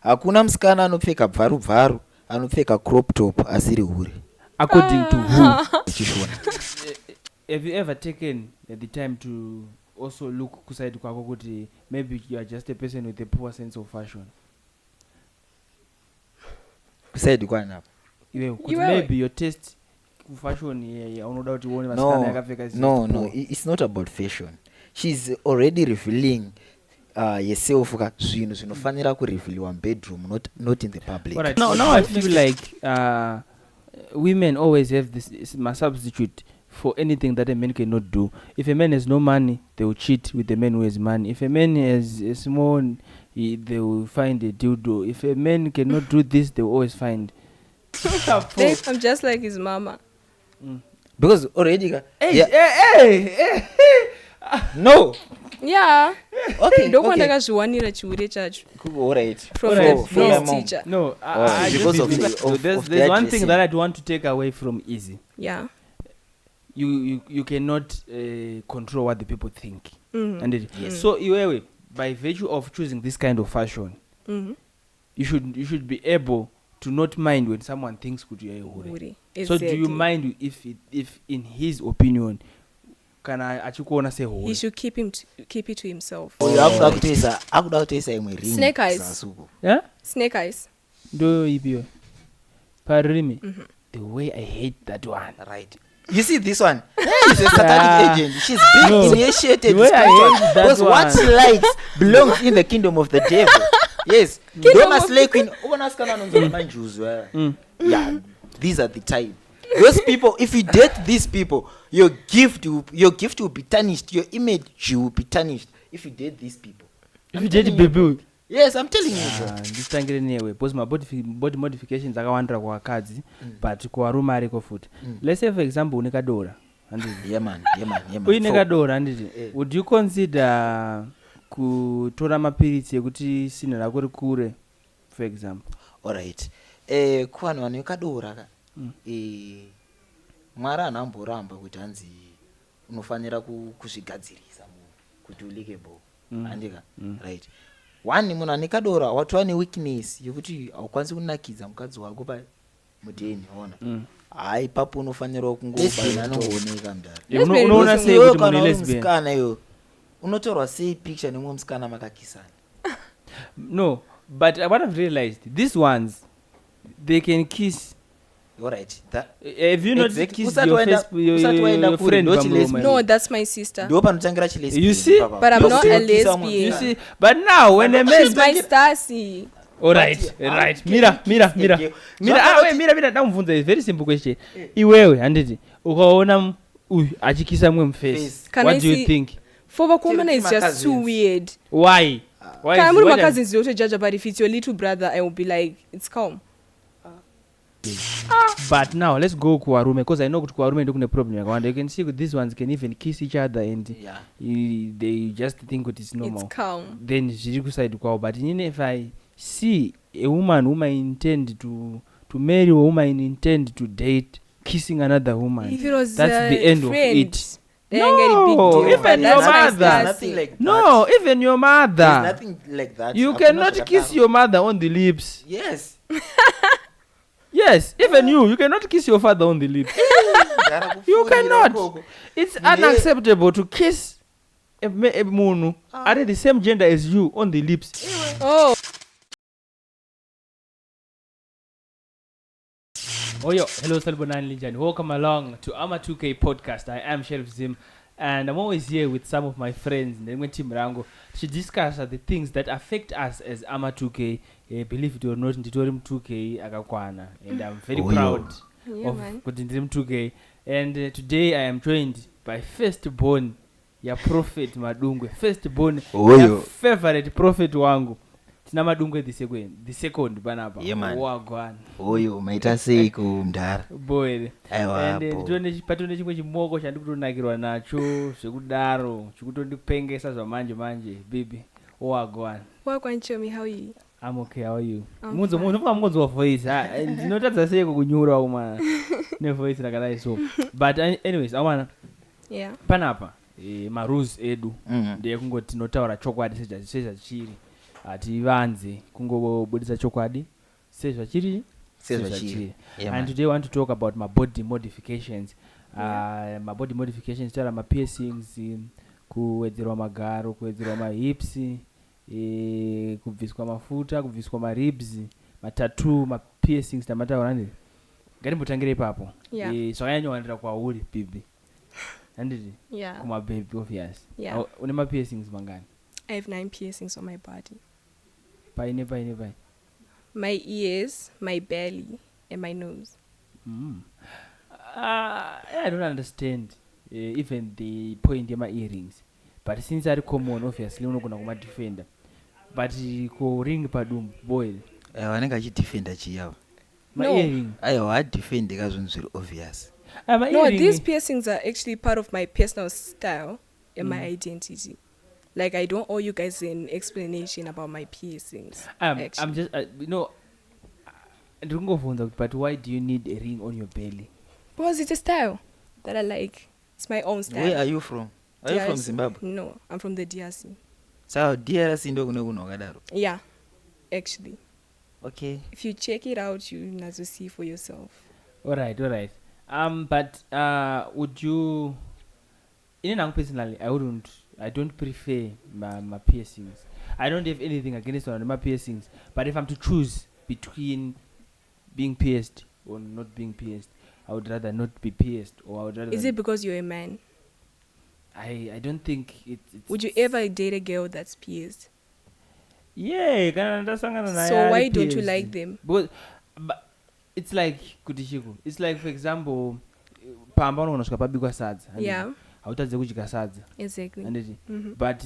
Hakuna musikana anopfeka bvaru anopfeka crop top asiri hure. According to who? Have you ever taken the time to also look kuside kwako kuti maybe you are just a person with a poor sense of fashion? Kuside kwana hapo. Maybe your taste fashion unoda kuti uone vasikana yakapfeka. No, it's not about fashion. She's already revealing yourself zvinhu zvinofanira kurevealwa in bedroom, not in the public. Right. Now I feel like women always have this substitute for anything that a man cannot do. If a man has no money, they will cheat with the man who has money. If a man has a small, they will find a dildo. If a man cannot do this, they will always find. I'm just like his mama. Because already, hey. No. Yeah. Okay. Don't want to go chiure chacho. All right. From my teacher. No. Because of there's one thing that I want to take away from Easy. Yeah. You cannot control what the people think. Mm-hmm. And so you, by virtue of choosing this kind of fashion, you should be able to not mind when someone thinks could you hure. Exactly. So do you mind if in his opinion can I achikuona say hure? He should keep it to himself. Snake eyes. Yeah? Snake eyes. Do you parimi? The way I hate that one. Right. You see this one? She's a satanic agent. She's being initiated. Because what she likes belongs in the kingdom of the devil. Yes. Yeah. These are the type. Those people, if you date these people, your gift will be tarnished. Your image will be tarnished. If you date these people. If you date people. Yes, I'm telling you. This thing anyway. Because my body modifications akawanda kwa kadzi, but kwa rume ariko futi. Let's say for example unekadora. Yeah man. Unekadora would you consider kutora mapirisi ekuti sina rako rikure for example? All right. Kuvanhu vanekadora Mwari anamboramba kuti hanzi unofanira kuzvigadzirisa kuti ulikable. Andika. Right. One munhu anekadora watova neweakness yekuti haukwanisi kunakidza mukadzi wako pa mudheni ona. Hai papo unofanira kungooneka mudhari. Unoona sei kuti munhu lesbian? Musikana iyo unotorwa sei picture nemwe musikana makakisana. No, but what I've realized, these ones they can kiss. All right. Have you not kissed your friend? No, that's my sister. You see? But I'm not a lesbian. You see? But now when a man is my Stasi. All right. Mira. Ndamubvunza a very simple question. Iwewe handiti ukaona achikisa mwe face. What do you think? For a woman it's just too weird. Why? I'm not my cousins don't judge, but if it's your little brother I will be like it's calm. But now let's go kuwarume because I know kuwarume ndo kuna problem yakawanda. You can see these ones can even kiss each other and they just think it is normal. It's calm. Then ziri kuside kwao. But if I see a woman whom I intend to marry, or whom I intend to date kissing another woman, if it was that's the end friend, of it. No, even your mother. Nothing like that. No, even your mother. There's nothing like that. You cannot kiss your mother on the lips. Yes. Yes, even you cannot kiss your father on the lips. You cannot. It's unacceptable to kiss a munu are the same gender as you on the lips. Oh yo, hello Salbonan Linjan. Welcome along to Ama 2K podcast. I am Sheriff Zim and I'm always here with some of my friends and then when Team Rango to discuss the things that affect us as Ama 2K. Believe it or not, Nditorim 2K akakwana and I'm very proud of Nditorim 2K. And today I am joined by firstborn ya prophet Madungwe. Firstborn ya favorite prophet wangu. Tina Madungwe the second banapa. Wagwan. Oyo maita sei kumdara. Boy. And nditone patone chimwe chimoko chandikutonakirwa nacho zvekudaro chikutondipengesa zvamanje baby. Wagwan. Wagwan Chomi, how are you? I'm okay, how are you? Munzo wa voice. Ndinotadza sei kukunyura uma ne voice rakadai so. But anyways, I wanna panapa ma rules edu ndiye kungoti notaura chokwadi sezachiri. hativanze kungobudisa chokwadi sezvachiri. And today I want to talk about my body modifications. My body modifications tara my piercings, kuwedzerwa magaro, kuwedzerwa mahips, kubviswa mafuta, kubviswa maribs, matattoo, ma piercings tamataura ndiri. Ngatimbotangire ipapo. Zvakanyanyowandira kwauri bibi. Handiti? Yeah. Kuma baby obvious. Yeah. Une ma piercings mangani? I have 9 piercings on my body. Paine. My ears, my belly, and my nose. I don't understand even the point of my earrings. But since I common, obviously, I'm not going to defend. But ko ring padum boy. Wanenge achidefenda chiyawa. My earring. Aiwa defend because it's obvious. No, these piercings are actually part of my personal style and my identity. Like, I don't owe you guys an explanation about my piercings. I'm just, but why do you need a ring on your belly? Because it's a style that I like. It's my own style. Where are you from? Are you from Zimbabwe? No, I'm from the DRC. So, DRC ndo kunokadaro? Yeah, actually. Okay. If you check it out, you need to see for yourself. All right. But would you? Personally, I don't prefer my piercings. I don't have anything against one of my piercings. But if I'm to choose between being pierced or not being pierced, I would rather not be pierced. Or I would rather. Is it because you're a man? I don't think it's. Would you ever date a girl that's pierced? Yeah, so why don't you like them? But it's like kutishiku. It's like, for example, pamba unonosvika pabikwa sadza. Yeah. Hautadze kudya sadza. Exactly. But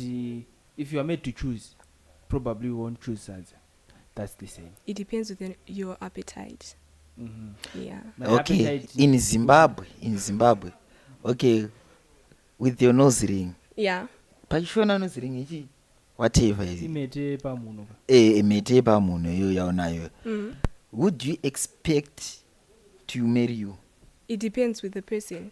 if you are made to choose, probably you won't choose sadza. That's the same. It depends with your appetite. Yeah. Okay. In Zimbabwe. Okay. With your nose ring. Yeah. Pachishona nose ring ichi. Whatever is it. Imete pamuno. Imete pamuno yo yaonayo. Would you expect to marry you? It depends with the person.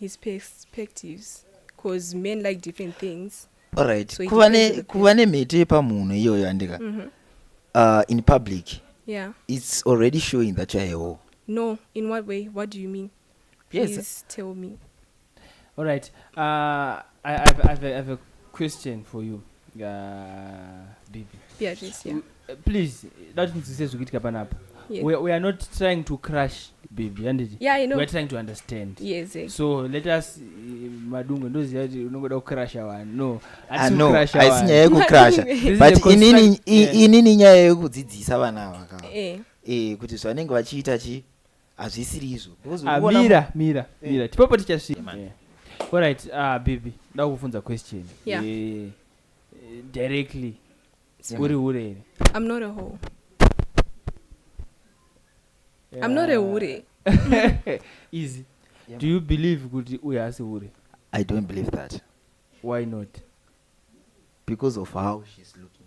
His perspectives. Because men like different things. Alright. So kuvane mete pamuno yo andika. In public. Yeah. It's already showing that you're a hoe. No. In what way? What do you mean? Yes. Please tell me. Alright. I have a question for you. Bibi. Beatrice, yeah. Please, that means says yes. We are not trying to crush Bibi. Yeah, I know. We are trying to understand. Yes, exactly. So let us madungu ndozi yati unongoda crush one. No. I know. Aisinyaya kucrusha. But inini nyaya yekudzidzisa vana vaka. Kuti zvanenge vachiita chi azvisirizo. Mira. Tipopo tichasvika. Alright, Bibi, ndakufunza question. Yeah. Directly. Uri. I'm not a hoe. Yeah. I'm not a hure. Easy. Yeah. Do you believe kuti uyasi hure? I don't believe that. Why not? Because of how she's looking.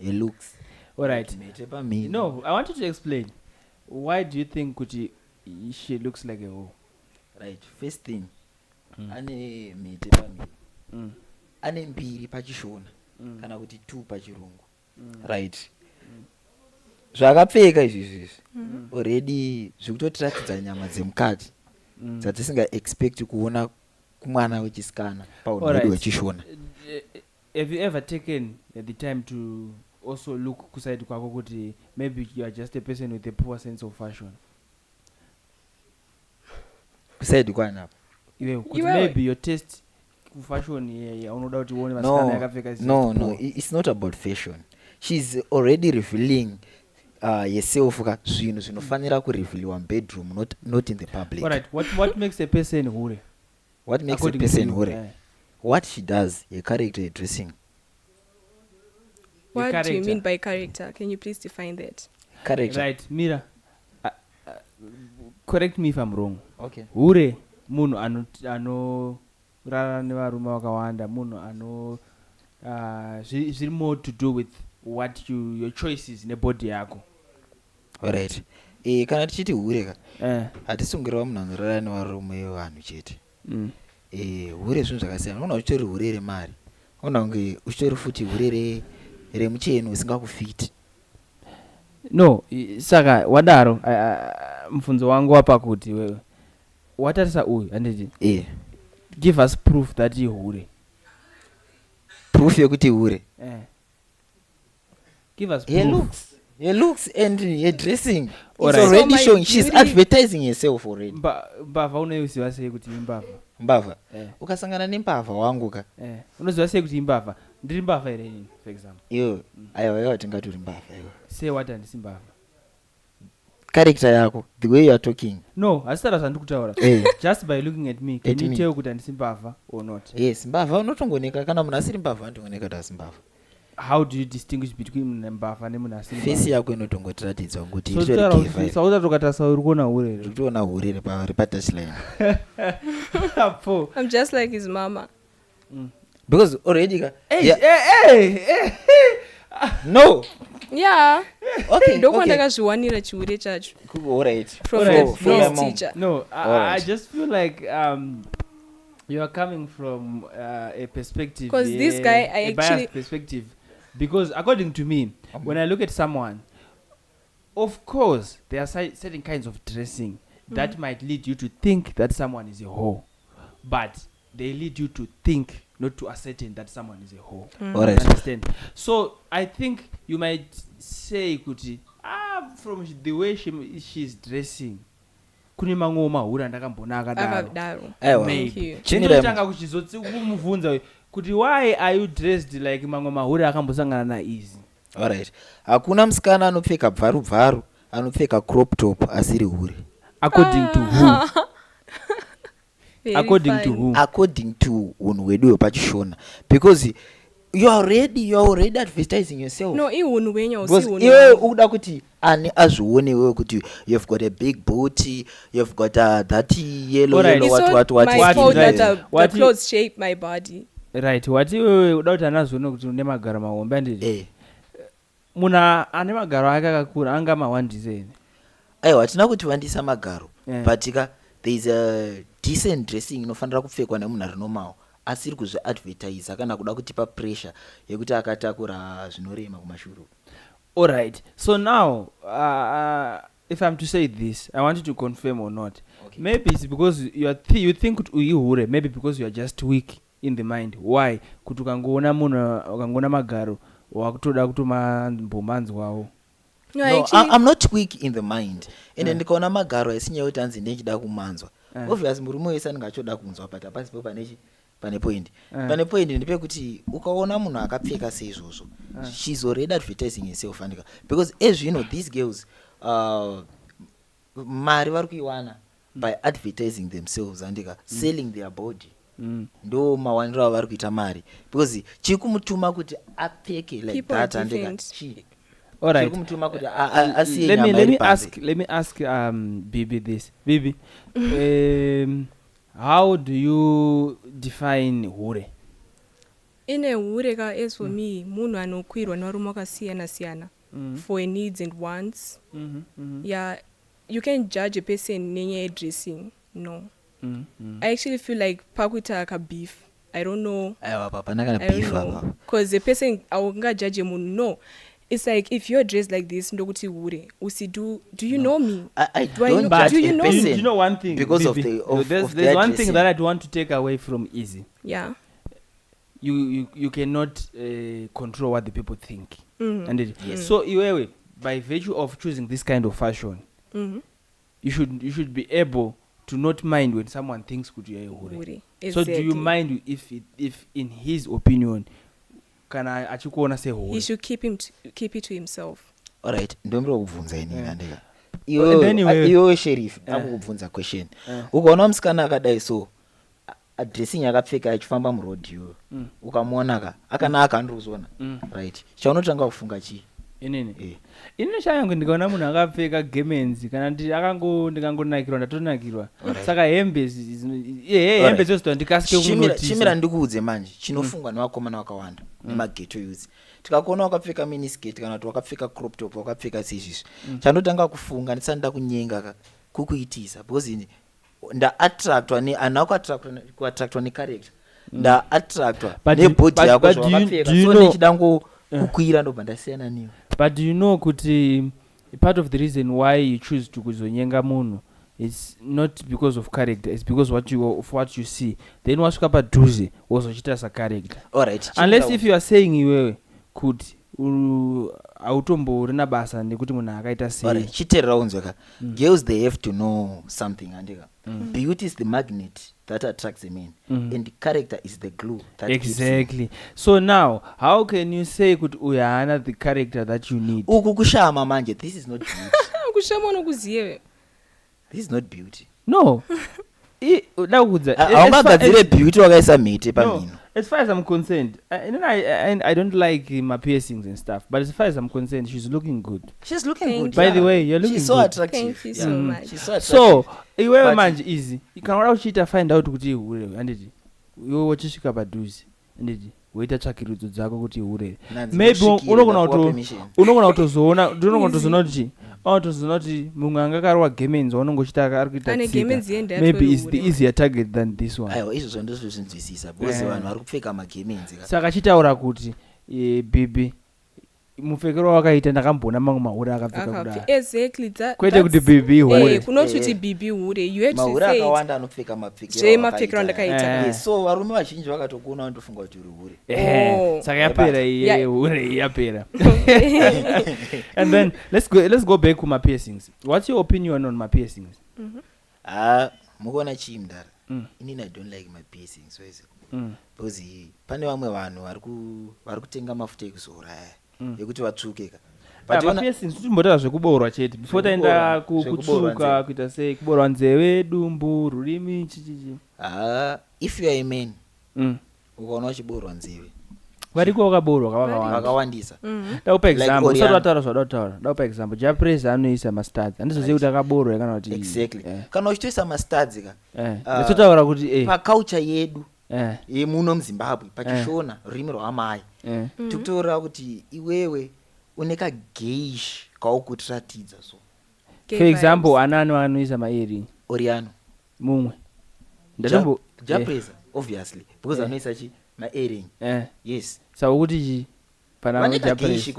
It looks. Alright. No, I want you to explain. Why do you think kuti she looks like a hoe? Right. First thing. Ane mete pamiri. Ane mbiri pachishona. Kana kuti 2 pachirungu. Right. Zvakapfeka izvi. Already zvikutotiratidza nyama dzemukati. Dzatisinga expect kuona kumwana wechisikana paunodi wechishona. Have you ever taken the time to also look kuside kwako kuti maybe you are just a person with a poor sense of fashion? Kuside kwanapo. Maybe your taste fashion unoda kuti uone masikana yakapfeka no, it's not about fashion. She's already revealing yourself zvinhu zvinofanira kurevealiwa bedroom, not in the public. Alright, what makes a person hure? What makes a person hure? What she does, her character, her dressing. What do you mean by character? Can you please define that? Character. Right, Mira. Correct me if I'm wrong. Okay. Hure munhu ano rara nevarume vakawanda, munhu ano zviri more to do with what your choices nebody yako. Alright. Kana tichiti hure hatisungirwa munhu anorara nevarume vanhu chete. Hure zvinhu zvakasiyana. Unoona uchitori hure remari. Unoona kunge uchitori futi hure remucheno usingakufiti. No, saka wadaro mfunzo wangu wapa kuti wewe watarisa uyu anditi give us proof that ihure. Proof yekuti hure. Give us proof. Her looks and her dressing. All It's right. already So showing. my She's beauty- advertising herself already. Mbavha unoziva sei kuti imbavha? Mbavha. Ukasangana nembavha wangu ka. Unoziva sei kuti imbavha? Ndiri mbavha ere ini, for example. Iyo, aiwa tingati mbavha iwe. Say what and simbavha. Character yako, the way you are talking. No, asitara zvandikutaura. Just by looking at me, can you tell kuti andisimbavha or not? Yes, mbavha unotongoneka kana munhu asiri mbavha anotongoneka kuti asimbavha. How do you distinguish between mbavha nemunhu asiri mbavha? Face yako inotongotiratidza kuti So utatokatarisa uri kuona hure here. Kutoona hure repatouchline. I'm just like his mama. Because already Hey. no. Yeah. Okay. Ndokuwa Okay. ndakazviwanira chihure chacho All right. from Alright, the no. first mom. teacher. No, I Alright. just feel like you are coming from a perspective. 'Cause this guy, I a biased actually- perspective. Because according to me, when I look at someone, of course there are certain kinds of dressing that might lead you to think that someone is a whore, but they lead you to think, not to ascertain that someone is a whore. All right. Understand? So I think you might say kuti from the way she's dressing kune mamwe mahura andakambona akadaro. Akadaro. Aiwa. Thank you. Chinotanga kumubvunza kuti why are you dressed like mamwe mahura akambosangana naizi? All right. Hakuna musikana anopfeka bvaru anopfeka crop top asiri hure. According to who? Very According fine. to who? According to unhu hwedu hwepachishona. Because you are already advertising yourself. No, ihunu wenya Because usihunu. iwe ukuda kuti ani azvione wewe kuti you've got a big booty, you've got that yellow Alright. It's what not my fault right. that the What you- clothes shape my body. Right, wati wewe uda kuti anazoona kuti une magaro mahombe anditi munhu ane magaro ake akakura anga mawandise. aiwa hatina kuti wandisa magaro but there is a decent dressing inofanira kupfekwa nemunhu ari normal asiri kuzviadvertisa kana kuda kutipa pressure yekuti akatakura zvinorema kumashure. Alright, so now if I'm to say this, I want you to confirm or not. Okay. Maybe it's because you think kuti uihure, maybe because you are just weak in the mind. Why? Kuti ukangoona munhu ukangoona magaro wakutoda kutomambomanzwawo. No, No, actually, I'm not weak in the mind. Ende ndikaona magaro asinyaya kuti anzi ndechida kumanzwa. Obviously murume wese anenge achoda kunzwa but apasipo pane point. Pane point ndepekuti ukaona munhu akapfeka seizvozvo, she's already advertising herself andika. Because as you know, these girls mari vari kuiwana by advertising themselves andika, selling their body. Ndo mawaniro avari kuita mari. Because chikumutuma kuti apfeke like people are that andika. different. All right. Let me ask Bibi this. Bibi, how do you define hure? Ine hure ka as for me, munhu anokwirwa narume akasiyana siyana for needs and wants. Yeah, you can judge a person nenyaya dressing. No. I actually feel like pakuita ka beef. I don't know. Because the person aunga judge munhu. No. It's like if you're dressed like this, ndokuti hure. Do you know me? I Do I don't know- judge do you a know person Do you know one thing? because Bibi? of There's one thing that I'd want to take away from Easy. Yeah. You cannot control what the people think. And Yes. so iwewe, by virtue of choosing this kind of fashion, you should be able to not mind when someone thinks kuti you're a hure. Hure. So do you mind if in his opinion kana achikuona He sehure? should keep it to himself. Alright, ndomira kubvunza inini andika. Anyway. Iwe sheriff, ndakubvunza question. Ukaona musikana akadai so dressing yakapfeka achifamba muroad iwe. Ukamuona ka akanaka andozona. Right. Chaunotanga kufunga chi? Inini changu ndikaona munhu akapfeka gemenzi kana ndikangonakirwa ndatonakirwa. Saka hembe hembe dzozito ndikasike kunotisa. Chimira ndikuudze manje chinofungwa nevakomana vakawanda nemageto youth. Tikakuona wakapfeka miniskirt kana kuti wakapfeka crop top wakapfeka seizvizvi. Chanotanga kufunga ndisati ndakunyenga kukuitisa because ndaattractwa neana kuattractwa necharacter. Ndaattractwa nebody yako zvawakapfeka. So nechida kukwira ndobva ndasiyana niwe. But do you know kuti part of the reason why you choose to kuzonyenga munhu, it's not because of character, it's because of what you see. Then wasvika padhuze wozochita sacharacter. Alright, Unless if you are saying iwewe kuti automborina basa nekuti munhu akaita sei. Alright, chiterera unzweka. Girls, they have to know something andika. Beauty is the magnet that attracts a man, and character is the glue that exactly. So now, how can you say kuti uyu haana the character that you need? Uku kushama manje, this is not beauty. kushama nokuziye. This is not beauty. No. Aungagadzire beauty wakaisa mhete pamhino. As far as I'm concerned, I don't like my piercings and stuff, but as far as I'm concerned, she's looking good. She's looking good. By the way, you're looking she's so good. attractive. Thank you so much. She's so attractive. So, iwewe manje easy. Ikanoda kuchita find out kuti ihure, anditi. Iwe wachisvika padhuze, anditi. Woita tsvakirudzo dzako kuti ihure. Maybe unogona kutozoona kuti mumwe angakarowa gemens waunongochita ari kuita tsika. Maybe it's the easier target than this one. Aiwa, izvo ndizvo zvinzwisisa. Because vanhu vari kupfeka magemens. Saka chitaura kuti bibi mupfekero wakaita ndakamboona mamwe mahure akapfeka kudaro. Exactly. Kwete kuti bibi hure. Kunoti bibi hure. You had to say. Mahure akawanda anopfeka mapfekero. Zvemapfekero ndakaita. So varume vazhinji vakatokuona vandofunga kuti uri hure. Saka yapera iye hure yapera. And then let's go back to my piercings. What's your opinion on my piercings? Mukuona chii mudara. Inini I don't like my piercings wese. Because pane vamwe vanhu vari kutenga mafuta ekuzora yekuti vatsvukeka. But piercings timbotara zvekuboorwa chete. Before taenda kutsvuka kuita sei kuboorwa nzeve, dumbu, rurimi chichichi. If you are a man, ukaona uchiboorwa nzeve. Variko wakaboorwa vakawandisa. Daupa example. Usati wataura zvadautaura. Daupa example. Japresa anoisa mastuds. Handizozivi kuti akaboorwa kana kuti. Exactly. Kana uchitoisa mastuds totaura kuti paculture yedu yemuno muZimbabwe pachishona rurimi rwamai tikutoora kuti iwewe une kageish kaukutiratidza so. For example, anani vanoisa maearring. Oriano. Mumwe. Japresa obviously because anoisa chi maearring. Yes. Saka kuti chi pana Japresa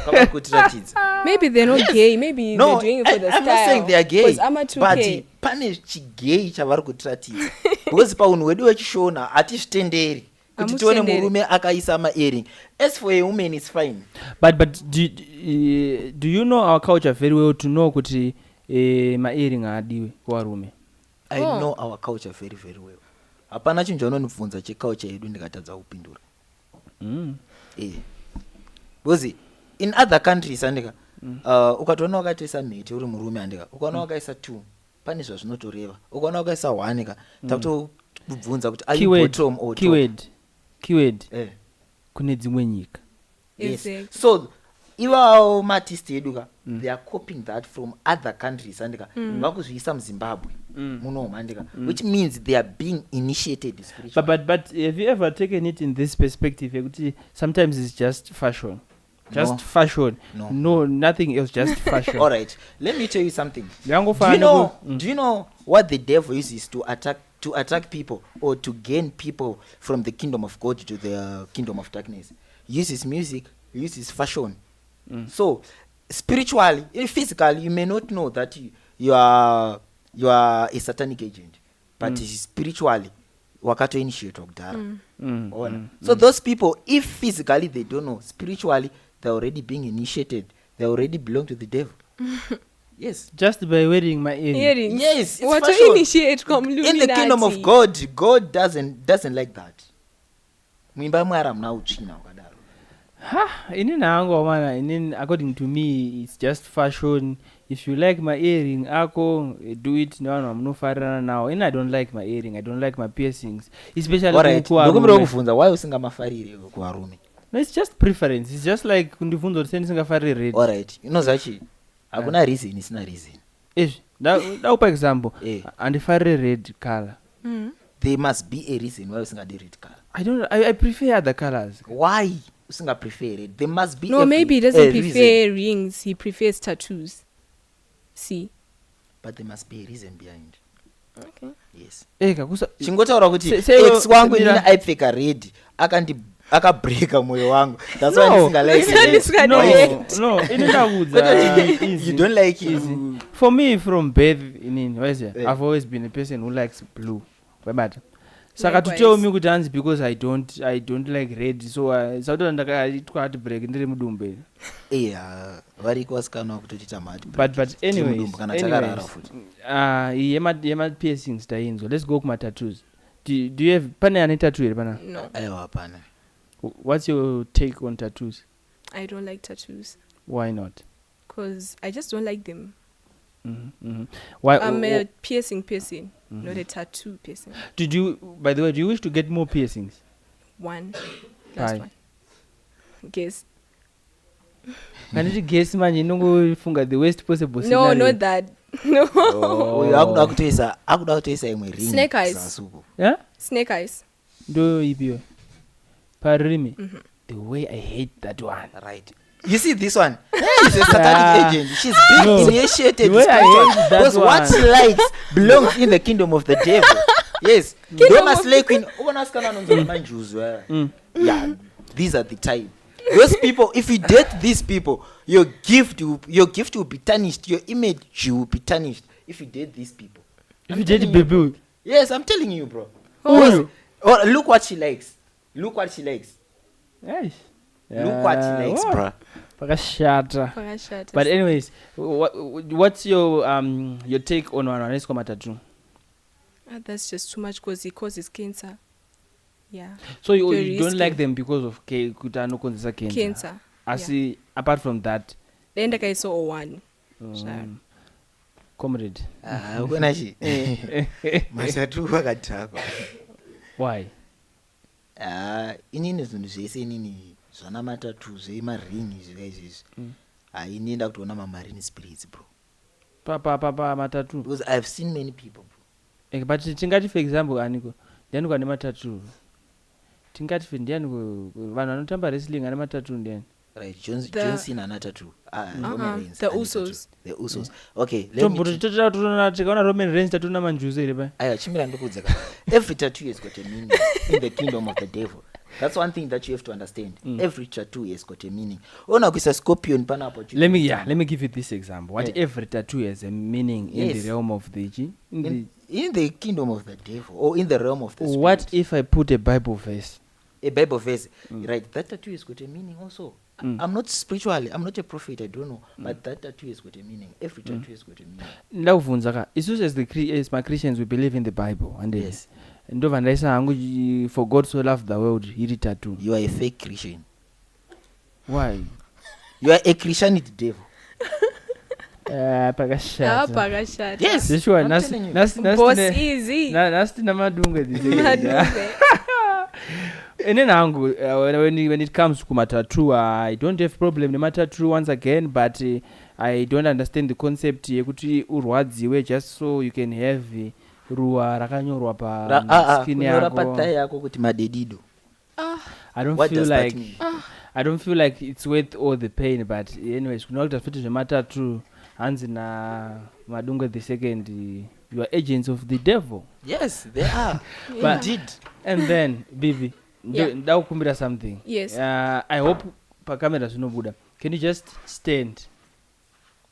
kaukutiratidza. Maybe they're not gay. Maybe they're doing it for the style. I'm not saying they are gay. But pane chigay chavari kutiratidza. Because paunhu wedu wechishona hatizvitenderi kuti tione murume akaisa maearring. As for a woman it's fine. But do you know our culture very well to know kuti maearring haadiwe kuvarume? I know our culture very very well. Hapana chinhu chaunondibvunza checulture yedu ndikatadza kupindura. Because in other countries andika ukatoona wakaisa mhete uri murume andika ukaona wakaisa 2 pane zvazvinotoreva. Ukaona wakaisa 1 ka takutobvunza kuti are you bottom or top? Keyword. Kune dzimwe nyika. Yes. So iwawo maartist edu ka they are copying that from other countries andika vakuzviisa muZimbabwe munomu andika which means they are being initiated spiritually. But have you ever taken it in this perspective kuti sometimes it's just fashion? Just fashion. No, nothing else, just fashion. All right, let me tell you something. Do you know what the devil uses to attack people or to gain people from the kingdom of God to the kingdom of darkness? He uses music, he uses fashion. So spiritually, physically, you may not know that you are a satanic agent, but spiritually wakato initiate kudara. So those people, if physically they don't know, spiritually they're already being initiated. They already belong to the devil. Yes. Just by wearing my earring. Yes. What to initiate from in the kingdom of God, God doesn't like that. Mwimba mwara mna uchina wakadaro. According to me, it's just fashion. If you like my earring, do it. No, I'm no farana now. And I don't like my earring. I don't like my piercings, especially why usingamafarire kuvarume? No, it's just preference. It's just like kundifunza kuti sendisingafarire red. All right, zachi hakuna reason, isina reason. For example, andifarire red color. There must be a reason why usingadi red color. I prefer other colors. Why usinga prefer red? There must be maybe he doesn't prefer rings, he prefers tattoos. See, but there must be a reason behind. Okay. Yes. Kakusa chingotaura kuti ex wangu ndina aipfeka red akabreaka mwoyo wangu. That's why ndisingalike. No, You don't like it. For me, from birth, I've always been a person who likes blue. But saka to tell me kuti hanzi because I don't like red, so sauti ndakaitwa ati break ndiri mudumbe. Variko vasikana kutotita mati. But anyways, yema piercings tainzo. Let's go kuma tattoos. Do you have pane any tattoo here pana? No. Aiwa pana. What's your take on tattoos? I don't like tattoos. Why not? Because I just don't like them. Why? I'm a piercing person, not a tattoo person. By the way, do you wish to get more piercings? One. Last one. Guess. Can you guess, man? You know, funga the worst possible No, scenario. not that. No. Akuda kutoisa imwe ring. Snake eyes. Yeah? Snake eyes. Do you parimi? The way I hate that one. Right. You see this one? She's a satanic agent. She's being initiated. Because what she likes belongs in the kingdom of the devil. Yes. Doma slay queen. Yeah. These are the type. Those people, if you date these people, your gift will be tarnished. Your image will be tarnished. If you date these people. If you date baby. Yes, I'm telling you, bro. Look what she likes. Look what she likes. Yes. Look what she likes, bro. But anyways, what's your take on one tattoo? That's just too much because it causes cancer. Yeah. So you don't like them because of cancer? Cancer. I see. Apart from that. Then the guy saw one. Comrade. Why? Inini zvinhu zvese inini zvana matatu zvemarini izvi inoenda kutoona mamarine spirits, bro. Pa matatu. Because I've seen many people, bro. But tingati for example aniko ndiani kwa matatu. Tingati for ndiani vanhu vanotamba wrestling ane matatu ndiani. Right, John Cena ana tattoo. The Usos. The Usos. Okay, tikaona Roman Reigns tattoo na manjuzo ire pa. Aya chimira ndokudza. Every tattoo has got a meaning in the kingdom of the devil. That's one thing that you have to understand. Every tattoo has got a meaning. Ona kuisa scorpion pana hapo. Let me give you this example. What every tattoo has a meaning in the realm of the in the kingdom of the devil or in the realm of the spirit. What if I put a Bible verse? A Bible verse. Right, that tattoo has got a meaning also. I'm not spiritual, I'm not a prophet, I don't know, but that tattoo has got a meaning. Every tattoo has got a meaning. Ndavunzaka as my Christians we believe in the Bible and yes. Ndovandaisa hangu for God so loved the world iri tattoo. You are a fake Christian. Why? You are a Christian with the devil. Pakashata. Yes. This one Boss easy. Nasti na madunga this. And then when it comes to my tattoo, I don't have problem with my tattoo once again, but I don't understand the concept yekuti urwadziwe just so you can have ruwa rakanyorwa pa skin yako kuti madedido. I don't feel like it's worth all the pain, but anyways kunokuta futhi zvema tattoo hanzi na madunga the second you are agents of the devil. Yes, they are. Indeed. And then Bibi ndakukumbira something. Yes. I hope pa camera zvinobuda. Can you just stand?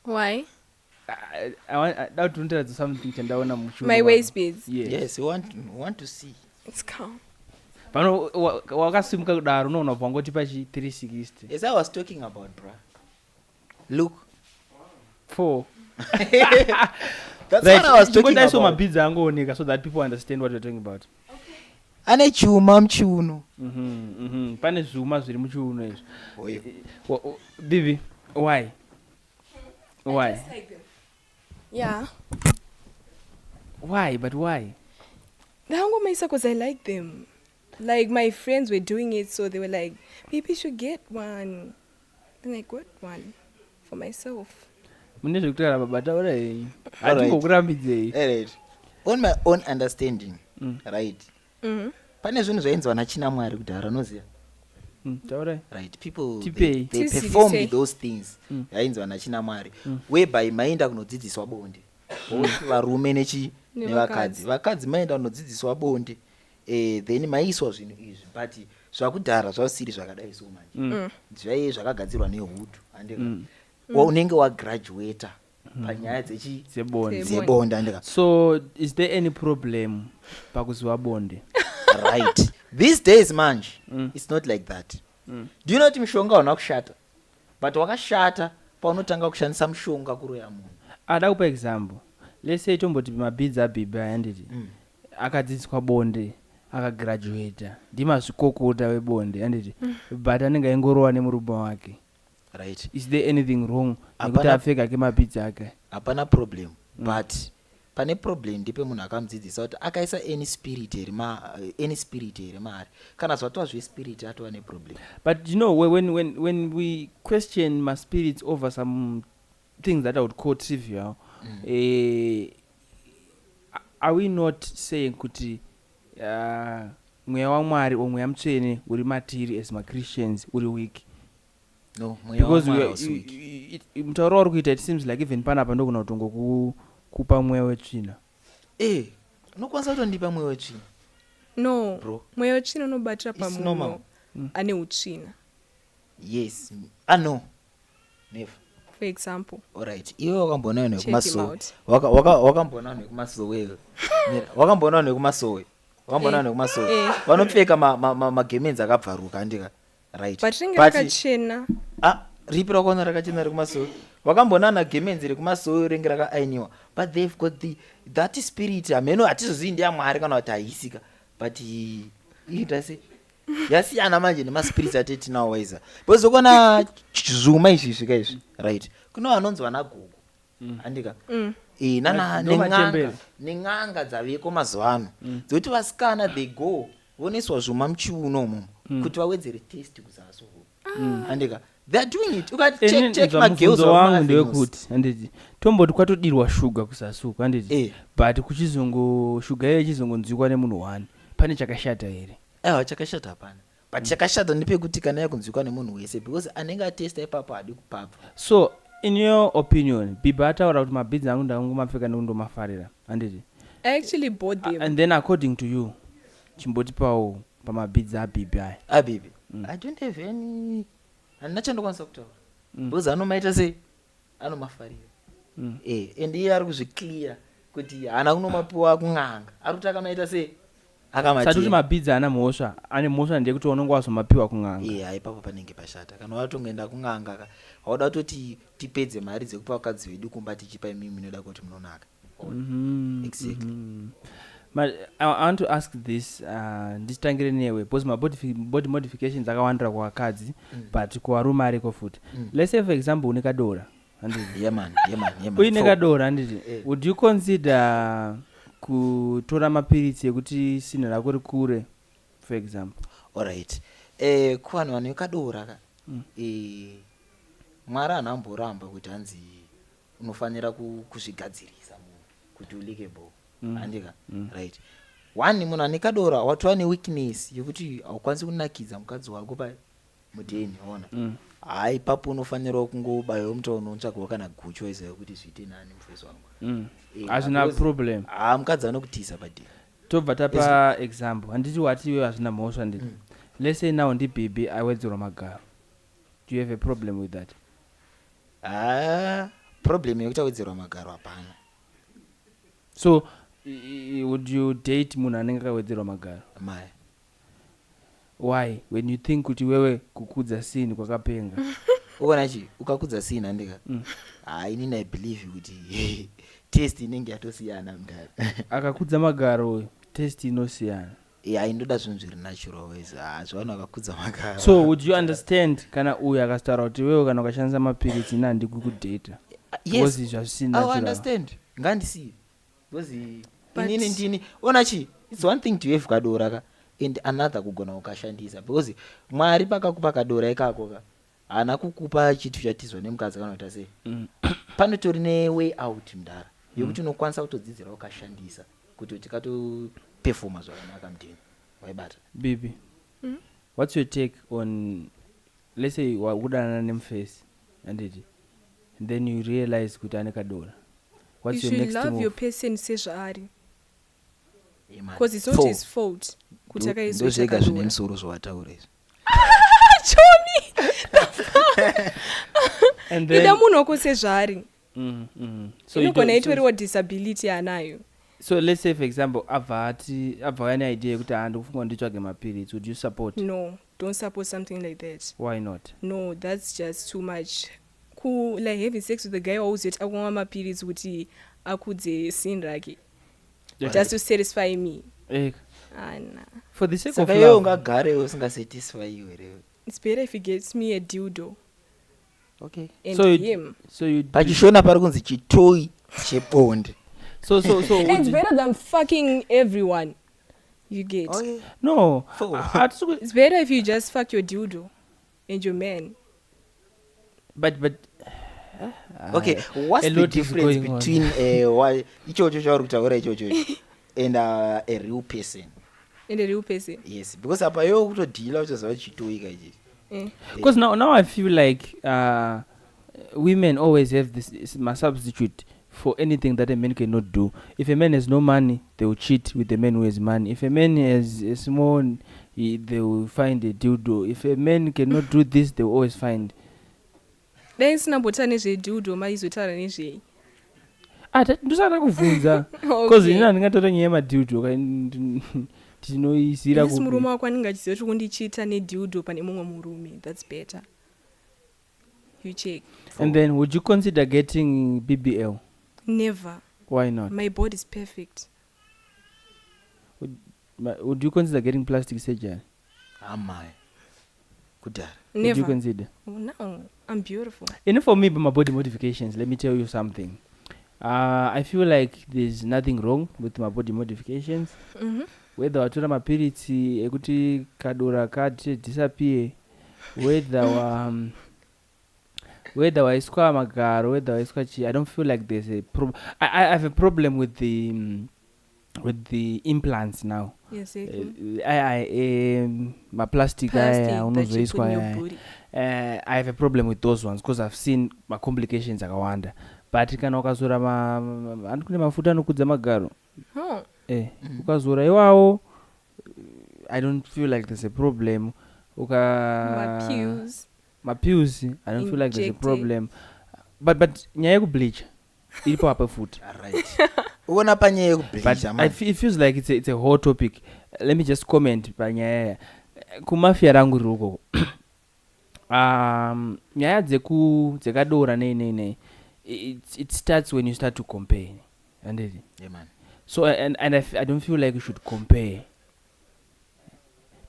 Why? I want to tell you something chandaona mushumo. My waist beads. Yes, you want to see. It's calm. Pano wakasimuka kudaro unoona pangoti pachi 360. Yes, I was talking about, bro. Look. 4. That's what I was talking about. I saw my beads angooneka so that people understand what you're talking about. Ane chuma mchuno. Pane zvuma zviri muchiuno izvo. Bibi, why? Why? Yeah. Why? But why? Because I like them. Like my friends were doing it, so they were like, "Maybe you should get one." Then I got one for myself. Alright. On my own understanding, right? Pane zvinhu zvainzwa nachina Mwari kudhara noziya. Right, people they perform those things yainzwa nachina Mwari whereby maenda kunodzidziswa bonde. Varume nevakadzi. Vakadzi maenda kunodzidziswa bonde. Then maiswa zvinhu izvi, but zvakudhara zvasiri zvakadai so manje zvaiye zvakagadzirwa nehudu andika unenge wagraduata panyaya dzebonde andika. So is there any problem pakuzi wabonde? Right, these days manje it's not like that. Do you know kuti mishonga hauna kushata, but wakashata paunotanga kushandisa mushonga kuroya munhu. Ada kupa example, let's say tomboti mabhizi abhibhi ayanditi akadzidziswa bonde akagraduata ndimazvikokota webonde anditi but anenge aingorowa nemurume wake. Right, is there anything wrong nekuti apfeka kemabhizi ake? hapana problem, but pane problem ndipe munhu akamudzidzisa kuti akaisa any spirit here maari kana zvatova zvespirit atova neproblem. But you know, when we question my spirits over some things that I would call trivial, are we not saying kuti mweya wamwari or mweya mutsvene uri matiri as ma-Christians uri weak? No, because mutauro uri kuita, it seems like even panapa ndogona kutongokupa mweya wetsvina. unokwanisa kutondipa mweya wetsvina? No, bro, mweya wetsvina unobatira it's normal. pamunhu ane utsvina. Yes, no, never. For example, alright, iwe wakambonayo check him nekumasowe, out. wakambonayo nekumasowe, wakambonayo nekumasowe, wakambonayo nekumasowe vanopfeka magemenzi akabvaruka andika. Right, but ringe rakachena. ripi rakaona rakachena rekumasowe? wakambonana gemenzi rekumasowe ringe rakaainiwa, but they've got that spirit. Ameno hatizozivi ndeyamwari kana kuti haisika, but itase yasiyana manje nemaspirits atetinawo waiza. Bozokona zvuma izvi svika izvi, right, kuno vanonzi vana gogo andika neng'anga dzaveko mazuva ano dzokuti vasikana they go voneswa zvuma muchiuno umo kuti vawedzere test kuzasi andika. They are doing it. Check my girls wangu ndewekuti anditi tomboti kwatodirwa shuga kusasuka anditi but kuchizongo shuga iye ichizongonzwikwa nemunhu wani, pane chakashata here? Chakashata hapana, but chakashata ndepekuti kana yakunzwikwa nemunhu wese because anenge atesta ipapo hadi kupapa. So in your opinion, bibha ataura kuti mabhizi angu ndangomapfeka nekundomafarira anditi? I actually bought them. And then according to you, chimboti pawo pamabhizi abhibhi aya? Abhibhi I don't have any, handina chandokwanisa kutaura because anomaita sei anomafarira and iye ari kuzviclear kuti haana kunomapiwa kung'anga, ari kuti akamaita sei sati kuti mabhizi ana mhosva, ane mhosva ndekuti unonge wazomapiwa kung'anga. Ipapo panenge pashata. Kana watongoenda kung'anga hauda kutoti tipedze mari dzekupa vakadzi vedu kumba tichipa imimi inoda kuti munonaka. Exactly. But I want to ask this, nditangire newe because body modifications akawandira kuvakadzi but kuvarume ariko futi. Let's say for example une kadora handiti? Uine kadora handiti? Would you consider kutora mapiritsi ekuti sina rako rikure for example? Alright, kuvanhu vane kadora ka mwari anamboramba kuti hanzi unofanira kuzvigadzirisa kuti ulikable andika. Right, one munhu ane kadora watova neweakness yekuti haukwanisi kunakidza mukadzi wako pa mudheni ona ipapo unofanira kungobayiwa mutauro unotsvagwa kana gucho iza yekuti zviite nani mufesi wangu. Hazvina problem. Mukadzi anokutisa padheni. Tobva tapa example, handiti wati iwe hazvina mhosva nditi. Let's say now ndibhibhi awedzerwa magaro. Do you have a problem with that? Problem yekuti awedzerwa magaro hapana. So would you date munhu anenge akawedzerwa magaro? Maya. Why? When you think kuti wewe kukudza sini kwakapenga. Ukona chi ukakudza sini andika? Inini I believe kuti test inenge yatosiyana mndani. Akakudza magaro test inosiyana. Indoda zvinhu zviri natural ways. Zvavana akakudza magaro. So would you understand kana uyu akasitaura kuti wewe kana ukashandisa mapiritsi nandi kukudata? Yes. I understand. Ngandisiye. Because inini ndini ona chi it's one thing to have kadora ka and another kugona ukashandisa because mwari pakakupa kadora ikako ka ana kukupa chitu chatizwa nemukadzi kana kuti sei panotori ne way out mndara yekuti unokwanisa kutodzidzira ukashandisa kuti tikato performa zvakanaka mndeni waibata. Bibi, what's your take on, let's say wakudana nemufesi and then you realize kuti ane kadora? What's you your should next love move? your person sezvaari. because it's not his fault kuti akaiswa ndozvega zvine chakadura. musoro zvawataura izvi. Choni And ida munhu wako sezvari So you inogona don't- itoriwo disability anayo. So let's say for example abva ane idea yekuti handikufunga nditsvage mapiritsi, would you support? No, don't support something like that. Why not? No, that's just too much. Like having sex with a guy who's akumwa mapiritsi kuti akudze sin rake just to satisfy me. Nah. For the sake of Saka iwe love. ungagare usingasatisfy iwe. It's better if he gets me a dildo Okay. and So him. Pachishona pari kunzi chitoi chebonde. So would It's you- better than fucking everyone. You get. No. For- It's better if you just fuck your dildo and your man. But Okay, what's a the lot is difference going on. between ichocho chauri kutaura ichocho and a real person? And a real person. Yes, because apa iwe kutodhila uchaziva chitoi kaichi. because now I feel like women always have this my substitute for anything that a man cannot do. If a man has no money, they will cheat with the man who has money. If a man has a small, they will find a dildo. If a man cannot do this, they will always find. Dai sinambota nezvedildo maizotaura nezvei. Ndosada kuvunza because ina ndingatora nyaya yemadildo tinoizira Yes, murume wako anenge achiziva kuti kundichita nedildo pane mumwe murume. That's better. You check. And then would you consider getting BBL? Never. Why not? My body is perfect. Would you consider getting plastic surgery? Amai. Kudara. Would you Never. consider? Oh, no, I'm beautiful. For me, my body modifications, let me tell you something. I feel like there's nothing wrong with my body modifications. Whether watora mapiritsi ekuti kadora kati disappear, whether waiswa magaro, whether waiswa chi, I don't feel like there's a problem. I have a problem with the implants now. Yes, My plastic that you put in your unozoiswa. body. I have a problem with those ones because I've seen my complications akawanda. But kana ukazora andikune mafuta anokudza magaro. Oh. Ukazora iwawo, I don't feel like there's a problem. My pews. My pews, I don't feel like there's a Injected. problem. But nyaya yekubleach iripo apa futi. Right. Uona panyaya But yekubleach man. it feels like it's a hot topic. Let me just comment panyaya. Kumafia rangu riko. Nyaya dzekadora nei. It starts when you start to compare. Yeah, man. So I don't feel like you should compare.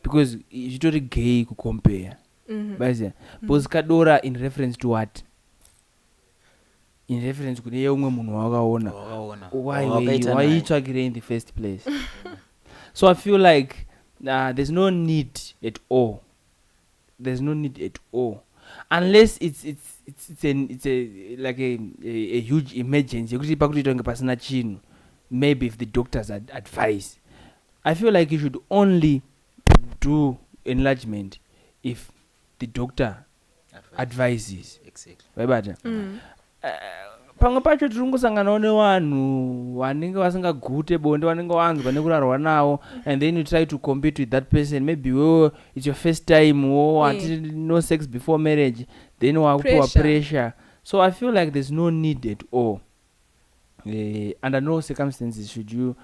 Because you don't gay to compare. Because kadora in reference to what? In reference to the umwe munhu wakaona. Why you talking in the first place? So I feel like there's no need at all. There's no need at all, unless it's a huge emergency. Maybe if the doctors advise. I feel like you should only do enlargement if the doctor advises. Exactly. Pamwe pacho tiri kungosanganawo nevanhu vanenge vasingagute bonde vanenge vanzwa nekurarwa nawo, and then you try to compete with that person. Maybe it's your first time no sex before marriage, then wakupuwa pressure. So I feel like there's no need at all. Under no circumstances should you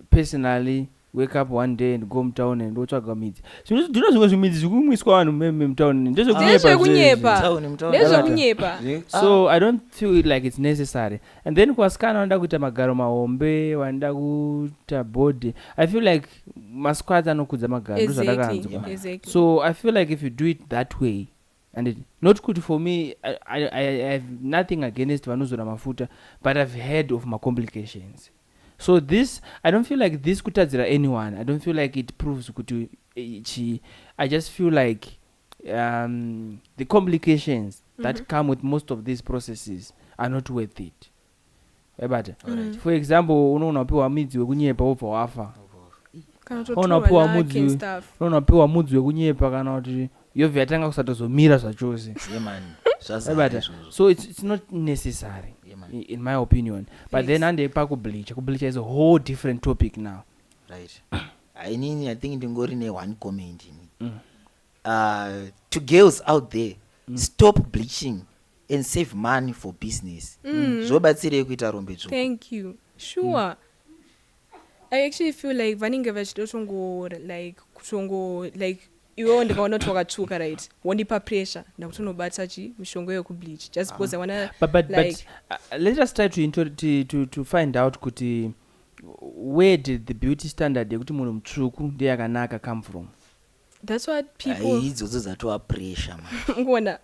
personally wake up one day and go town and wotsvaga midzi. Ndino zvimwe zvimidzi zvikumwiswa vanhu metown ndezvekunyepa. So I don't feel like it's necessary. And then kwasikana wanda kuita magaro mahombe, wanda kuita body, I feel like masquads anokudza magaro. Exactly. So I feel like if you do it that way, and not good for me, I have nothing against vanozora mafuta, but I've heard of my complications. So this, I don't feel like this kutadzira anyone. I don't feel like it proves kuti I just feel like the complications that come with most of these processes are not worth it. For example, unopiwa midzi wekunyepa wobva wafa. Unopiwa mudzi wekunyepa kana kuti yobva yatanga kusatozomira zvachose. So it's not necessary, in my opinion. But then and kubleach is a whole different topic now. right? I think ndingori ne one comment to girls out there, stop bleaching and save money for business. Zvobatsirei kuita rombe dzvuku. Thank you. Sure. I actually feel like vanenge vachitotongo like kutongo like iwewo ndikaona kuti wakatsvuka right wondipa pressure ndakuti unobata mishonga yekubleach just because I wanna but like let us try to find out kuti where did the beauty standard yekuti munhu mutsvuku ndiye yakanaka come from. that's what people idzodzo dzatova pressure man. ngona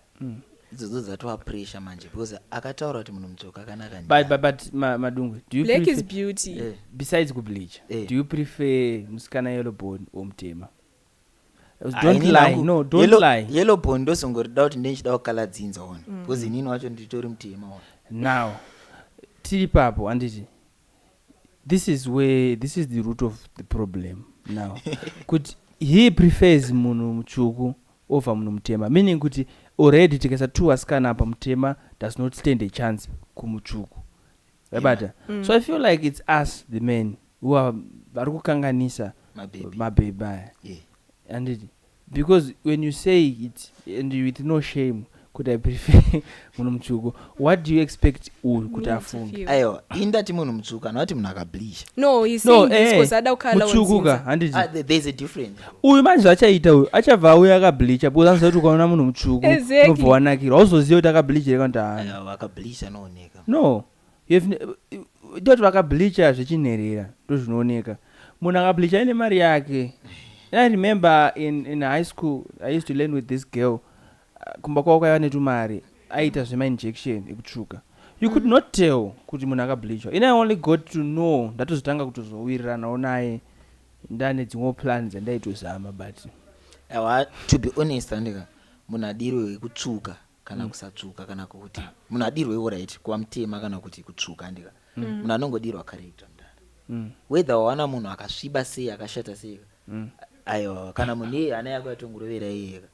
Idzodzo dzatova pressure manje because akataura kuti munhu mutsvuku akanaka but madungwe, do you black prefer, is beauty besides kubleach do you prefer musikana yellow bone or mutema? Don't lie. Yellow bone ndosongorida kuti ndechida kukala dzinza ona because inini wacho nditori mutema ona. Now tiri papo anditi, this is the root of the problem now. Kuti he prefers munhu mutsvuku over munhu mutema, meaning kuti already tikaisa two vasikana apa mutema does not stand a chance kumutsvuku. Wabata? So I feel like it's us the men who are vari kukanganisa mabebe aya. Anditi, because when you say it and with no shame could I prefer munhu mutsvuku, what do you expect kuti afunge? Aiwa indati munhu mutsvuku anoti munhu akableach. no he's saying this because ada ukhala mutsukuka handiti there's a difference. Uyu manje achaita uyu achabva auya akableacha because anoziva kuti ukaona munhu mutsvuku unobva wanakira, auzoziva kuti akableacha kana kuti aiwa akableach anooneka. No, ndoti vakableacha zvichinherera ndozvinooneka. Munhu akableacha ine mari yake. I remember in high school I used to learn with this girl. Kumba kwako kwaiva netumari aita zvema-injection ekutsvuka. You could not tell kuti munhu akableachwa. I only got to know ndatozotanga kutozowiriranawo naye ndane dzimwe plans dzandaitozama but to be honest andika munhu adirwe kutsvuka kana kusatsvuka kana kuti munhu adirwe right kuva mutema kana kuti kutsvuka andika munhu anongodirwa character mudara whether wawana munhu akasviba sei akashata sei aiwa kana munhu iye hana yako yatongorovera iyeka.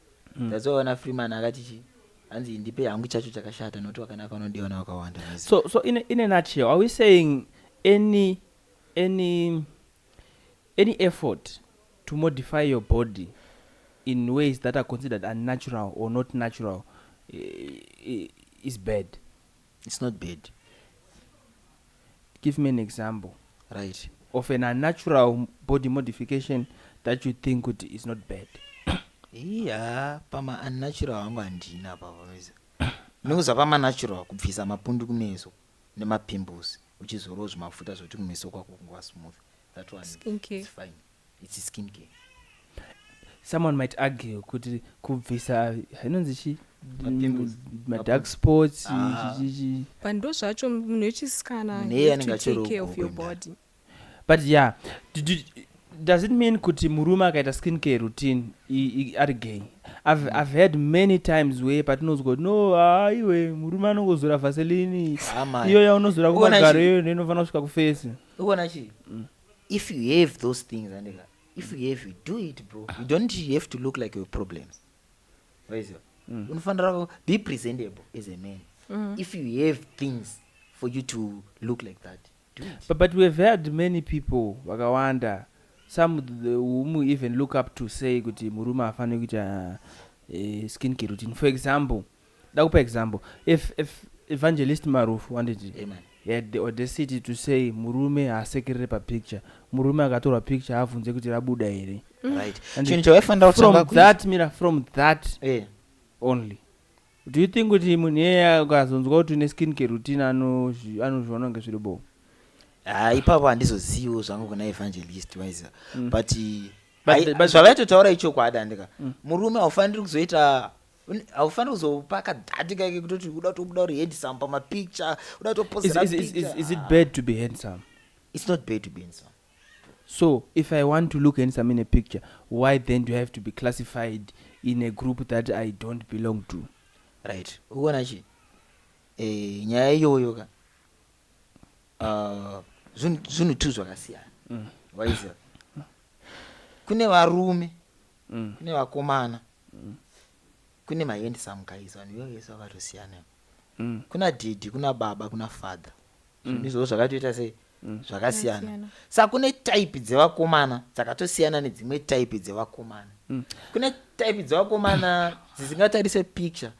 That's why wana Freeman akati hanzi ndipe hangu chacho chakashata nokuti wakanaka unondiona wakawanda. So in a nutshell, are we saying any effort to modify your body in ways that are considered unnatural or not natural is bad? It's not bad. Give me an example, right, of an unnatural body modification that you think is not bad. Yeah, pama unnatural wangu andina pavaweza. Nikuza pama natural kubvisa mapundu kumeso nemapimples uchizoroa zvimafuta zvoti kumeso kwako kunguva smooth. That one skincare. It's fine. It's skincare. Someone might argue kuti kubvisa hainonzi chi dark spots pando zvacho munhu wechisikana to take care of your body. But yeah, does it mean kuti murume akaita skincare routine ari gay? I've heard many times where patinozwa no iwe murume anongozora vaseline iyo yaunozora kumagaro iyo nenofanira kusvika kufesi. Uona chi if you have those things andika if you have, you do it, bro. You don't have to look like your problems. Right? Unofanira be presentable as a man. If you have things for you to look like that, do it. But we have heard many people wakawanda, some whom we even look up to say kuti murume afane kuita skincare routine. For example, if Evangelist Maruf wanted to, he had the audacity to say murume haasekerere papicture, murume akatora picture avunze kuti rabuda here. Right. From that only. Do you think kuti munhu yeye akazonzwa kuti une skincare routine anozviona kunge zviri bo? Ipapo handizozivo zvangu kuna Evangelist waiza. But zvavaitotaura ichokwadi andika. Murume haufaniri kuzoita haufaniri kuzopaka dhati kake kutoti uda kutobuda uri handsome pamapicture, uda kutopozera picture. Is it bad to be handsome? It's not bad to be handsome. So if I want to look handsome in a picture, why then do I have to be classified in a group that I don't belong to? Right. Uona chi nyaya iyoyo ka zvinhu tu zvakasiyana. Waiza kune varume kune vakomana kune mahandsome guys, vanhu ivo vese vakatosiyana. Kuna didi, kuna baba, kuna father. Ndizvo zvakatoita sei zvakasiyana. Saka kune type dzevakomana dzakatosiyana nedzimwe type dzevakomana. Kune type dzevakomana dzisingatarise picture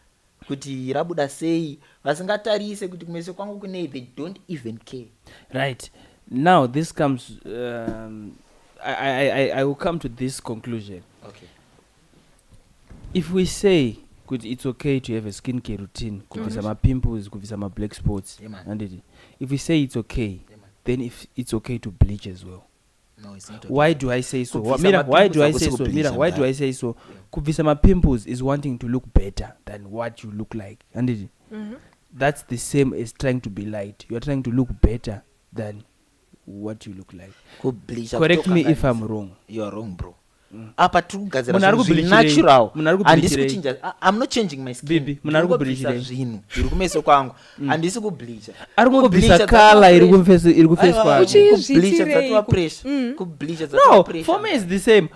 kuti rabuda sei, vasingatarise kuti kumeso kwangu kune, they don't even care. Right. Now this comes I will come to this conclusion. Okay. If we say it's okay to have a skincare routine, kubvisa ma pimples, kubvisa ma black spots, and if we say it's okay, then if it's okay to bleach as well. No, it's not okay. Why do I say so? Mira, why do I say so? Mira, why do I say so? Kubvisa ma pimples is wanting to look better than what you look like, and that's the same as trying to be light. You are trying to look better than what you look like. Correct me if I'm wrong. You are wrong, bro. Apa tukugadzira zvinhu natural. Handisi kuchinja. I'm not changing my skin. Baby, munari kubleacha zvinhu iri kumeso kwangu. Handisi kubleacha. Ari kubvisa color iri kuface kwangu. Kubleacha dzatwa pressure. Kubleacha dzatwa pressure. No, for me it's the same.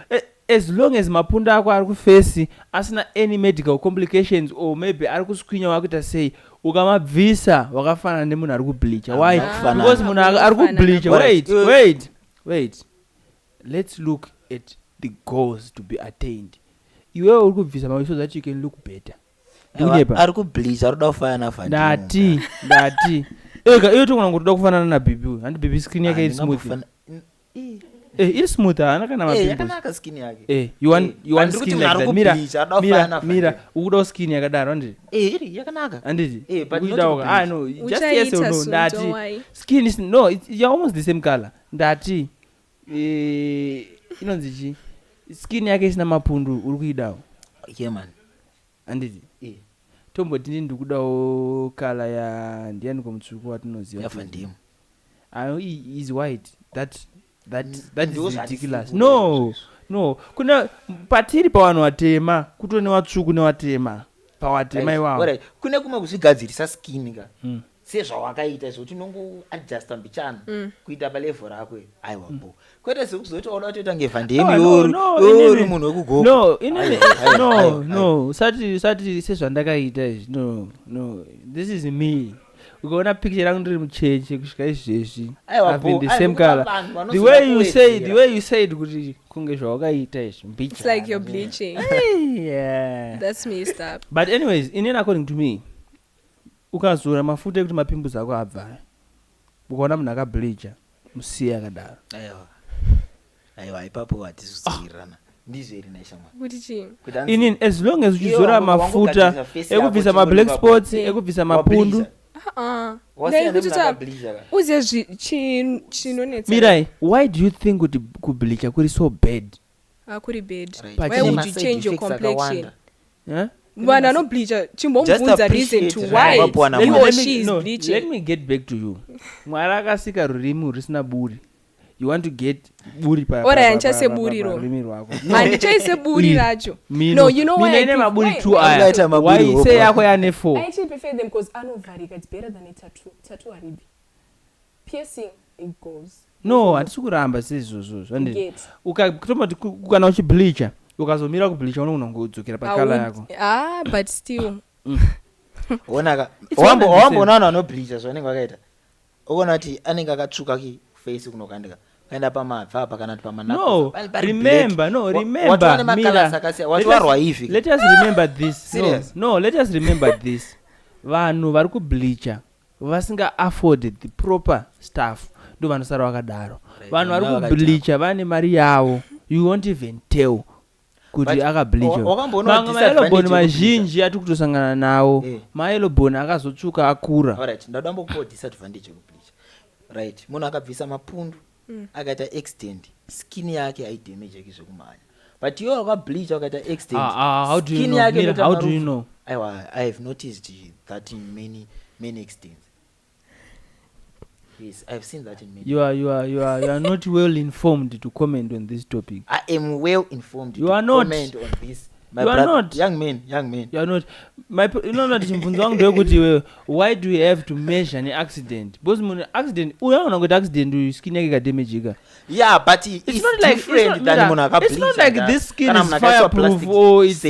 As long as mapunda ako ari kuface asina any medical complications, or maybe ari kuswinya wakuita sei ukamabvisa wakafana nemunhu ari kubleacha. Why? Because munhu ari kubleacha. Wait. Let's look at the goals to be attained. Iwe uri kubvisa mawe so that you can look better. Ari kubleacha ari kufana ndati. Ega iyo tokona kuti kufanana na bibi. Handi bibi skin yake is smooth. It's smooth ana kana mapimples. Yakanaka skin yake. You want skin like that. Mira, ukuda skin yakadaro ndi. Iri yakanaka. Anditi. But not no, just yes or no. Ndati. Skin is you're almost the same color. Ndati. Inonzi chi. Skin yake isina mapundu uri kuidawo. Yeah man. Anditi. Tomboti ndikudawo color ya ndiani komutsvuku watinoziva. Yafandimu. Is white. That is ridiculous. No. Kuna patiri pavanhu vatema, kutone vatsvuku nevatema. Pawatema iwawo. Alright. Kune kumwe kuzvigadzirisa skin ka. Sezvawakaita izvo tinongo adjusta mbichana kuita palevel rako. Aiwa bo. Kwete sekuzoti oda kutoita ngevhandemi uri munhu wekugogo. No. Sati sezvandakaita izvi. No. This is me. Ukaona picture yangu ndiri mucheche kusvika izvezvi. I've been the same color. The way you said kuti kunge zvawakaita izvi mbicha. It's like you're bleaching. Yeah. That's messed up. But anyways, according to me, ukazora mafuta ekuti mapimples ako abva. Ukaona munhu akableacha, musiya akadaro. Aiwa ipapo hatizosirirana. Ndizvo iri naishamwa. Kuti chi? As long as uchizora mafuta ekubvisa ma black spots, ekubvisa mapundu. Mirai, why do you think kuti kubleacha kuri so bad? Kuri bad. Right. Why would you change your complexion? Vanhu anobleacha chimbomubvunza reason to why he or she is bleaching. Let me get back to you. Mwari akasika rurimi risina buri. You want to get buri pa. Ora yanchase buri ro. Handichaise buri racho. No, you know why? Mine maburi 2 aya. Why say yako yane 4? I actually prefer them because anovarika. It's better than a tattoo. Tattoo aribi. Piercing it goes. No, hatisikuramba sezvozvo. Ukatoma kana uchibleacha, ukazomira kubleacha unongodzokera pa color yako. But still. Onaka. Wamboona vanhu vanobleacha zvanenge vakaita. Ukaona kuti anenge akatsvuka ki face kunokandika. Kaenda pamabva apa kana pamanapa. No, remember. Let us remember this. Serious? No, let us remember this. Vanhu vari kubleacha vasinga afford the proper stuff. Ndo vanosara vakadaro. Vanhu vari kubleacha vane mari yavo. You won't even tell kuti akableacha. Vamwe maeloboni mazhinji ati kutosangana nawo. Maeloboni akazotsvuka akura. Alright, ndada mbokupa disadvantage yekubleacha. Right, munhu akabvisa mapundu akaita extend skin yake haidamage zvekumhanya. But iwe wakableacha wakaita extend skin yake how do you know? I have noticed that in many extents. Yes, I've seen that in many. You are not well informed to comment on this topic. I am well informed you to are not. Comment on this. You are not. Young man. You are not. Chimbunzo wangu ndekuti wewe, why do you have to measure an accident? Because mun accident, uyaona kuti accident skin yake kadamage. Yeah, but it's not like different than munhu akableach. It's not like this skin is fireproof or it's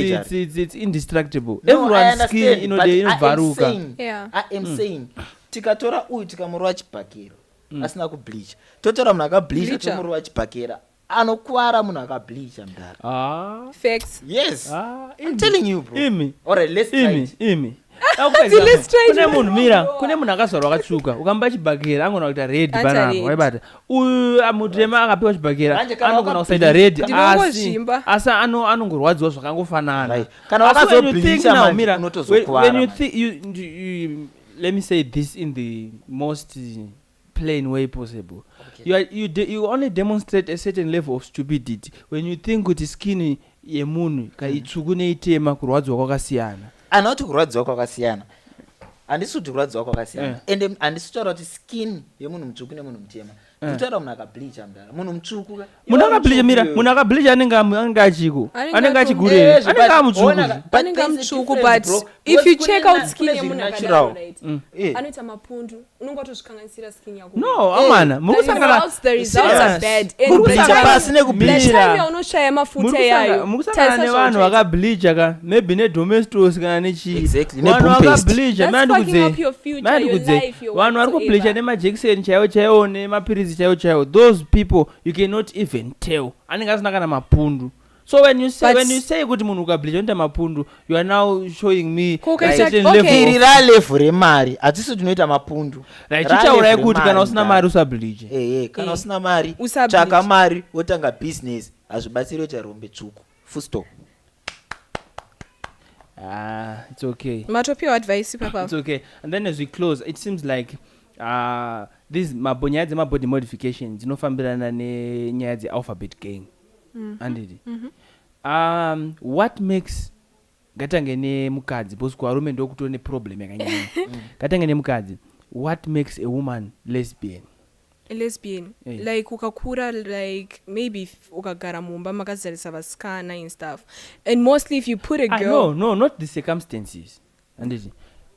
indestructible. No, everyone's skin inovharuka. Yeah. I am saying tikatora uyu tikamurova chibhakero asina kubleach totora munhu akableacha Bleacher. tomuruva chibhakera anokuwara munhu akableacha mudhara. Facts. Yes, I'm telling you bro. Imi. Alright, let's try it. Imi. Let's try it. Kune munhu mira, kune munhu akazvarwa akatsvuka, ukamba chibhakera angona kuita red panapa, waibata. Uyu amutema akapiwa chibhakera, Manje kana anogona waka kusaita red Ndinongozvimba. asi anongorwadziwa zvakangofanana. Right. Kana wakazobleacha manje mira, unotozokuwara. when you think you let me say this in the most plain way possible. You only demonstrate a certain level of stupidity when you think kuti skin yemunhu itsvuku neitema kurwadziwa kwakasiyana. Anoti kurwadziwa kwakasiyana. Handisi kuti kurwadziwa kwakasiyana. Ende handisi kutaura kuti skin yemunhu mutsvuku nemunhu mutema. Kutaura munhu akableacha mudhara. Munhu mutsvuku. Munhu akableacha mira, munhu akableacha anenge achiko. Anenge achigurere. Anenge amutsvuku. Anenge amutsvuku but if you check out skin yemunhu akadaro right. Anoita mapundu. Unonga watozvikanganisira skin yako. No, amana. The results are bad. Kubleacha time unoshaya mafuta yayo. Mukusangana nevanhu vakableacha ka maybe nedomestos kana nechi. Exactly. Vanhu vakableacha That's fucking up your future, your life, your vanhu vari kubleacha nemajekiseni chaiwo nemapirizi chaiwo. Those people you cannot even tell. Anenge asina kana mapundu. So when you say kuti munhu ukableacha unoita mapundu, you are now showing me a certain level. Iri ralevel remari. Hatisi tunoita mapundu. Right, chichaurai kuti kana usina mari usableache. Kana usina mari, tsvaka mari, wotanga business. Hazvibatsiri kuti rombe tsvuku. Full stop. It's okay. Matopiwa advice papa. It's okay. And then as we close, it seems like these nyaya dzemabody modifications dzinofambirana nenyaya dzealphabet gang. Andidi. What makes gatange nemukadzi because kuvarume ndokutori neproblem yakanyanya. Gatange nemukadzi, what makes a woman lesbian? A lesbian. Like ukakura, like maybe ukagara mumba makazarisa vasikana and stuff. And mostly if you put a girl. No, not the circumstances. Andidi.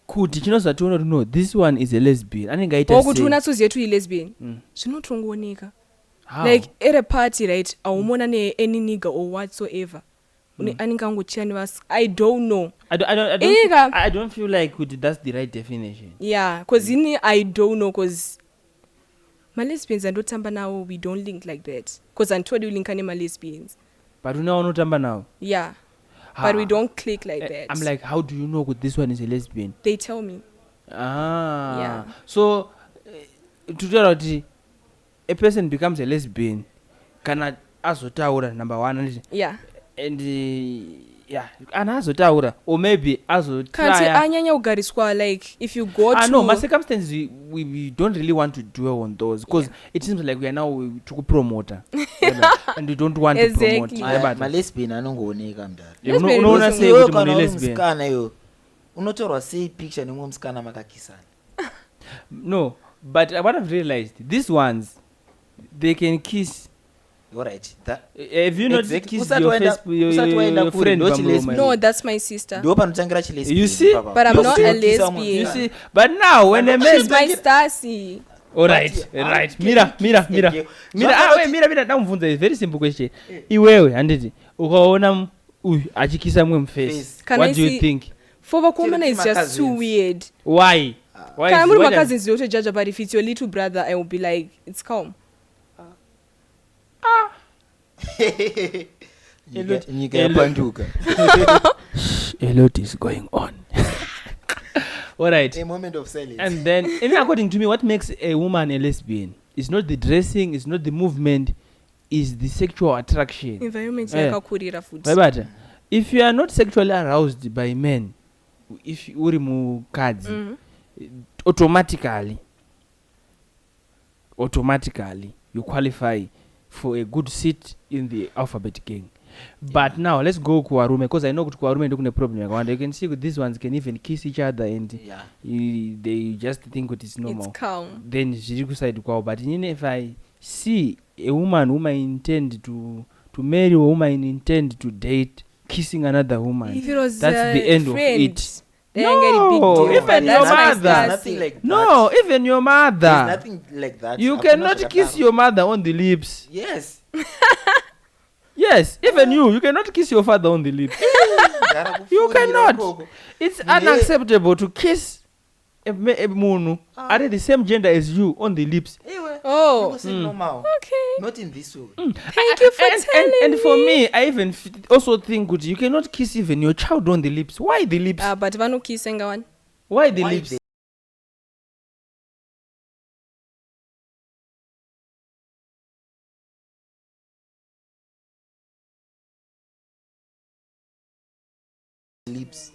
Kuti chinozatoona no, this one is a lesbian. Anenge aita kuti unatsoziva kuti lesbian. Zvinotongooneka. Like at a party, right? Awumona any nigga or whatsoever. Anenge angochira nevas. I don't know. I don't feel like that's the right definition. Yeah, because I don't know because my lesbians andotamba now we don't link like that. Because I told you link my lesbians. But now notamba now. Yeah. But we don't click like that. I'm like, how do you know this one is a lesbian? They tell me. Yeah. So to tell you, a person becomes a lesbian, kana azotaura number one. Yeah. And ana azotaura or maybe azotry. Anyanya ugariswa like if you go to. No, my circumstances we don't really want to dwell on those because it seems like we are now to promote and we don't want to promote. My lesbian anongooneka mdara. Unoona sei kuti munhu lesbian? Musikana yo. Unotorwa sei picture nemwe musikana makakisana. No, but what I've realized, these ones they can kiss. Alright. Have you not kissed your friend? No, that's my sister. You see? But I'm not a lesbian. You see? But now when a man she's my Stasi. Alright. Mira. Mira. Ndamubvunza a very simple question. Iwewe handiti ukaona uyu achikisa mwe face. What do you think? For the woman it's just too weird. Why? Can my cousins don't judge, but if it's your little brother I will be like it's calm. A lot is going on. Alright. A moment of silence. And then, according to me, what makes a woman a lesbian is not the dressing, it's not the movement, is the sexual attraction. Environment if you are not sexually aroused by men, if you uri mukadzi, automatically you qualify for a good seat in the alphabet gang. But now let's go kuwarume because I know kuwarume ndokune problem yakawanda. You can see these ones can even kiss each other and they just think it's normal. It's calm. Then zviri kuside kwao. But if I see a woman whom I intend to marry, or whom I intend to date, kissing another woman, that's the end of it. No, even your mother. Nothing like that. No, even your mother. There's nothing like that. You cannot kiss your mother on the lips. Yes. Yes, even you cannot kiss your father on the lips. You cannot. It's unacceptable to kiss munhu are the same gender as you on the lips. Iwe, Oh. people say normal. Okay. Not in this way. Thank you for telling And for me, I even also think good. You cannot kiss even your child on the lips. Why the lips? But vanokhisenga one. Why the Why lips? the lips?